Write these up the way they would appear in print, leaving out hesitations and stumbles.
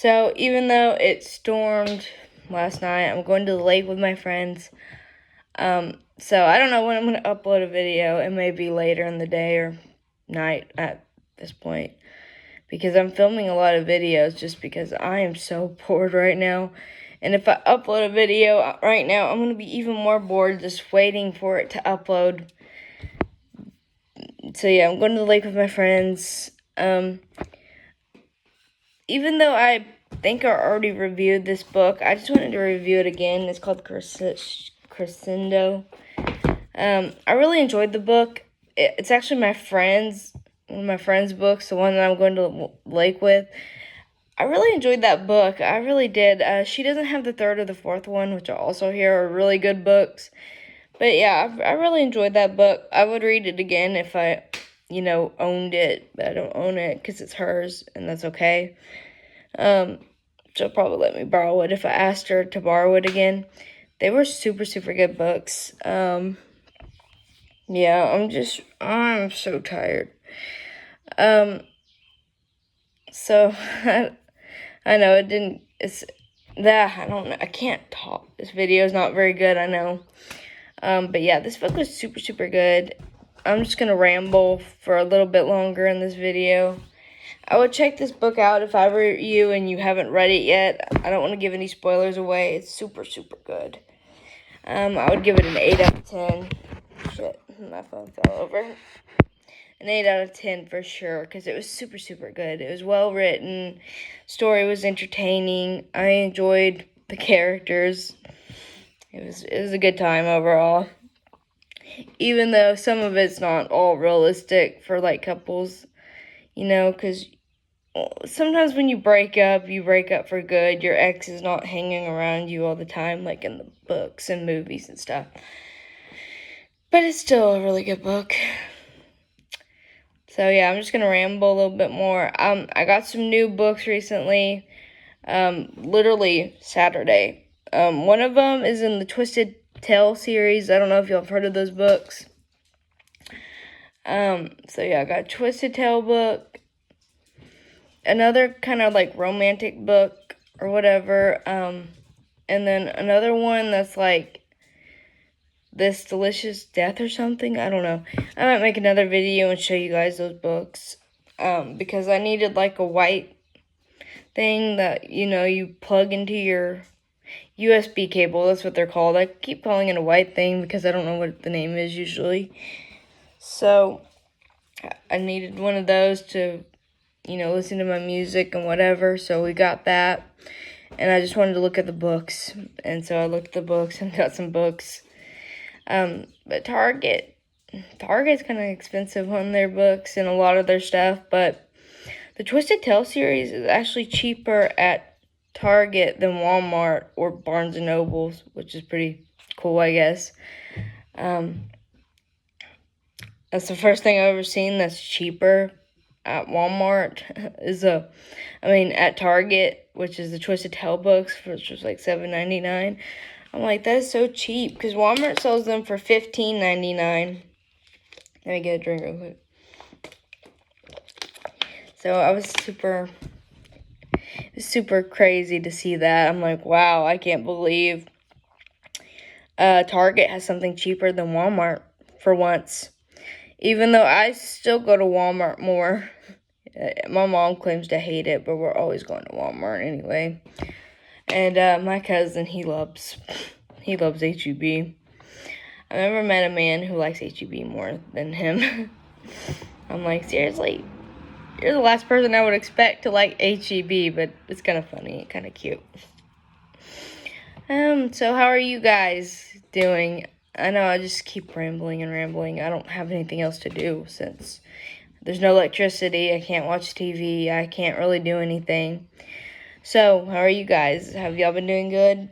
So even though it stormed last night, I'm going to the lake with my friends. So I don't know when I'm going to upload a video. It may be later in the day or night at this point, because I'm filming a lot of videos just because I am so bored right now. And if I upload a video right now, I'm going to be even more bored just waiting for it to upload. So yeah, I'm going to the lake with my friends. Even though I think I already reviewed this book, I just wanted to review it again. It's called Crescendo. I really enjoyed the book. It's actually one of my friend's books, the one that I'm going to the lake with. I really enjoyed that book. I really did. She doesn't have the third or the fourth one, which I also hear are really good books. But yeah, I really enjoyed that book. I would read it again if I, owned it. But I don't own it because it's hers, and that's okay. She'll probably let me borrow it if I asked her to borrow it again. They were super, super good books. Yeah, I'm so tired. So, I know I don't know, I can't talk. This video is not very good, I know. But yeah, this book was super, super good. I'm just gonna ramble for a little bit longer in this video. I would check this book out if I were you and you haven't read it yet. I don't want to give any spoilers away. It's super, super good. I would give it an 8 out of 10. Shit, my phone fell over. An 8 out of 10 for sure, because it was super, super good. It was well written. Story was entertaining. I enjoyed the characters. It was a good time overall. Even though some of it's not all realistic for like couples, because sometimes when you break up for good. Your ex is not hanging around you all the time like in the books and movies and stuff. But it's still a really good book. So yeah, I'm just gonna ramble a little bit more. I got some new books recently. Literally Saturday. One of them is in the Twisted Tale series. I don't know if y'all have heard of those books. So yeah, I got a Twisted Tale book. Another kind of like romantic book or whatever. And then another one that's like This Delicious Death or something. I don't know. I might make another video and show you guys those books. Because I needed like a white thing that, you plug into your USB cable. That's what they're called. I keep calling it a white thing because I don't know what the name is usually. So I needed one of those to, listen to my music and whatever. So we got that. And I just wanted to look at the books. And so I looked at the books and got some books. But Target's kind of expensive on their books and a lot of their stuff. But the Twisted Tale series is actually cheaper at Target than Walmart or Barnes & Nobles, which is pretty cool, I guess. That's the first thing I've ever seen that's cheaper at Walmart at Target, which is the Twisted Tale books, which was like $7.99. I'm like, that is so cheap, because Walmart sells them for $15.99. Let me get a drink real quick. So I was super crazy to see that. I'm like, wow, I can't believe Target has something cheaper than Walmart for once. Even though I still go to Walmart more. My mom claims to hate it, but we're always going to Walmart anyway. And my cousin, he loves H-E-B. I've never met a man who likes H-E-B more than him. I'm like, seriously? You're the last person I would expect to like H-E-B, but it's kind of funny, kind of cute. So how are you guys doing? I know I just keep rambling. I don't have anything else to do since there's no electricity. I can't watch TV. I can't really do anything. So, how are you guys? Have y'all been doing good?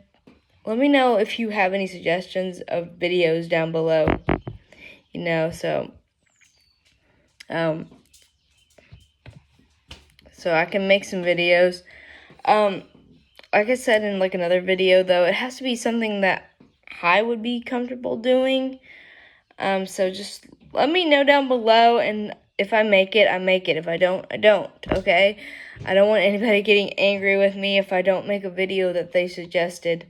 Let me know if you have any suggestions of videos down below. So I can make some videos. Like I said in like another video, though, it has to be something that I would be comfortable doing. So just let me know down below, and if I make it, I make it. If I don't, I don't, okay? I don't want anybody getting angry with me if I don't make a video that they suggested.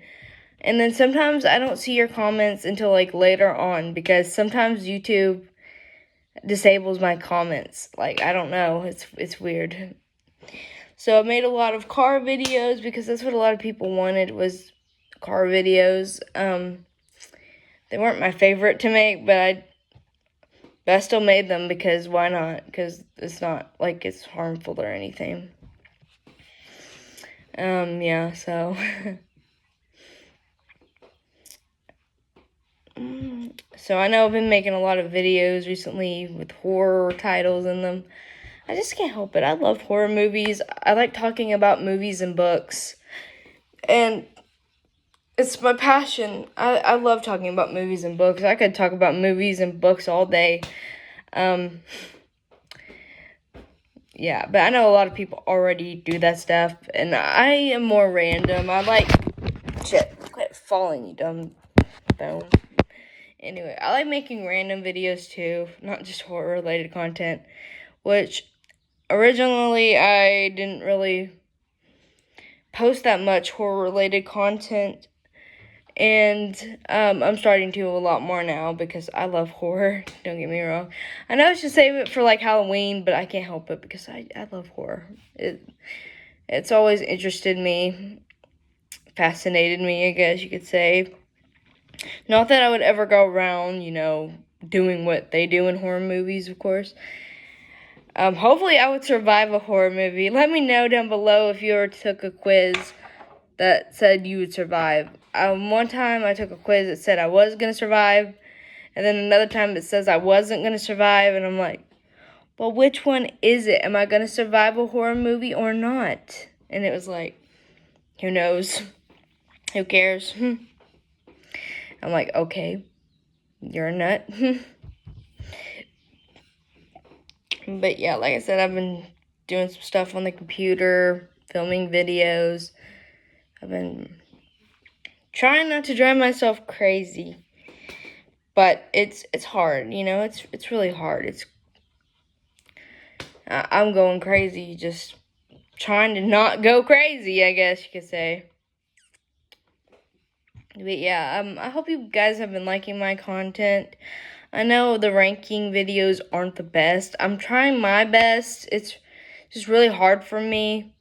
And then sometimes I don't see your comments until like later on, because sometimes YouTube disables my comments. Like, I don't know, it's weird. So I made a lot of car videos because that's what a lot of people wanted, was car videos. They weren't my favorite to make, but I still made them because why not? Because it's not like it's harmful or anything. Yeah, so so I know I've been making a lot of videos recently with horror titles in them. I just can't help it. I love horror movies. I like talking about movies and books. And it's my passion. I love talking about movies and books. I could talk about movies and books all day. Yeah, but I know a lot of people already do that stuff, and I am more random. I like... Shit, quit falling, you dumb phone. Anyway, I like making random videos too, not just horror-related content, which originally I didn't really post that much horror-related content, and I'm starting to a lot more now because I love horror. Don't get me wrong. I know I should save it for like Halloween, but I can't help it because I love horror. It's always interested me, fascinated me, I guess you could say. Not that I would ever go around, doing what they do in horror movies, of course. Hopefully I would survive a horror movie. Let me know down below if you ever took a quiz that said you would survive. One time I took a quiz that said I was going to survive, and then another time it says I wasn't going to survive, and I'm like, well, which one is it? Am I going to survive a horror movie or not? And it was like, who knows? Who cares? I'm like, okay, you're a nut. But yeah, like I said, I've been doing some stuff on the computer, filming videos. I've been trying not to drive myself crazy, but it's hard, it's really hard. I'm going crazy, just trying to not go crazy, I guess you could say. But yeah, I hope you guys have been liking my content. I know the ranking videos aren't the best. I'm trying my best. It's just really hard for me.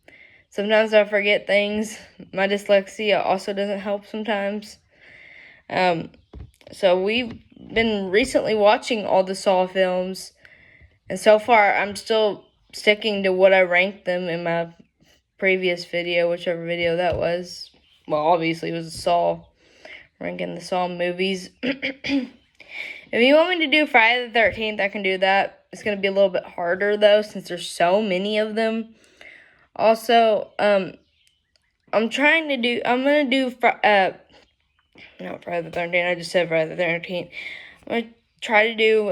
Sometimes I forget things. My dyslexia also doesn't help sometimes. So we've been recently watching all the Saw films, and so far I'm still sticking to what I ranked them in my previous video, whichever video that was. Well, obviously it was Saw, ranking the Saw movies. If you want me to do Friday the 13th, I can do that. It's going to be a little bit harder, though, since there's so many of them. Also, I'm going to do, not Friday the 13th, I just said Friday the 13th. I'm going to try to do,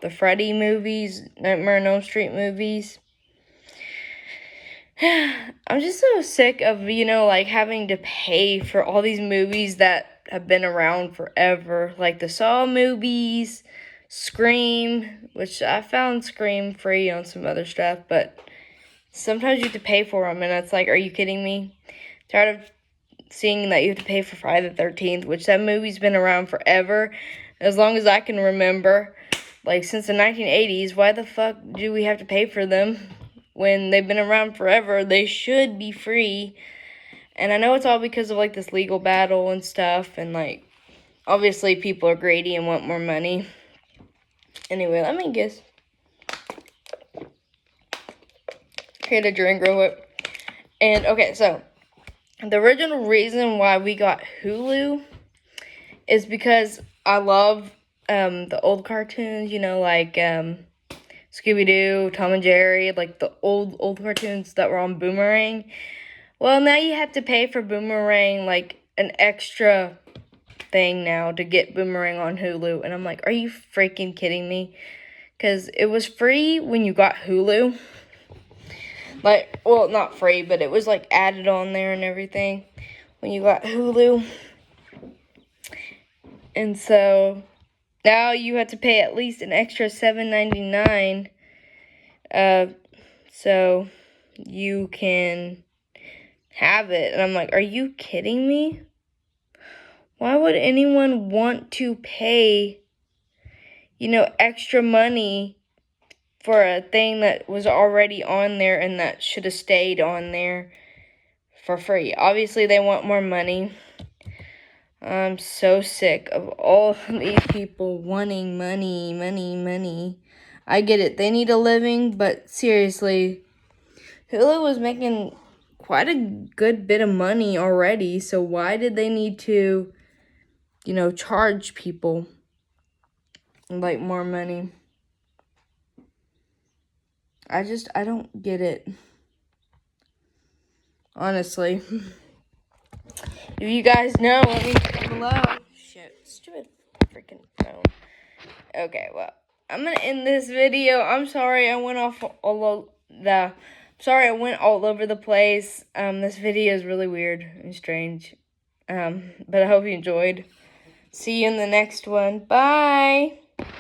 the Freddy movies, Nightmare on Elm Street movies. I'm just so sick of, having to pay for all these movies that have been around forever. Like the Saw movies, Scream, which I found Scream free on some other stuff, but sometimes you have to pay for them, and it's like, are you kidding me? Tired of seeing that you have to pay for Friday the 13th, which that movie's been around forever, as long as I can remember. Like, since the 1980s, why the fuck do we have to pay for them? When they've been around forever, they should be free. And I know it's all because of, like, this legal battle and stuff. And, like, obviously people are greedy and want more money. Anyway, let me guess. Get a drink real quick. And, okay, so the original reason why we got Hulu is because I love the old cartoons, like Scooby-Doo, Tom and Jerry, like the old cartoons that were on Boomerang. Well, now you have to pay for Boomerang, like an extra thing now to get Boomerang on Hulu. And I'm like, are you freaking kidding me? Because it was free when you got Hulu. Like, well, not free, but it was like added on there and everything when you got Hulu. And so now you have to pay at least an extra $7.99, so you can have it. And I'm like, are you kidding me? Why would anyone want to pay, extra money for a thing that was already on there and that should have stayed on there for free? Obviously, they want more money. I'm so sick of all these people wanting money, money, money. I get it. They need a living, but seriously, Hulu was making quite a good bit of money already, so why did they need to, charge people, like, more money? I don't get it. Honestly. If you guys know, let me know below. Shit, stupid freaking phone. Okay, well, I'm gonna end this video. I'm sorry I went all over the place. This video is really weird and strange. But I hope you enjoyed. See you in the next one. Bye.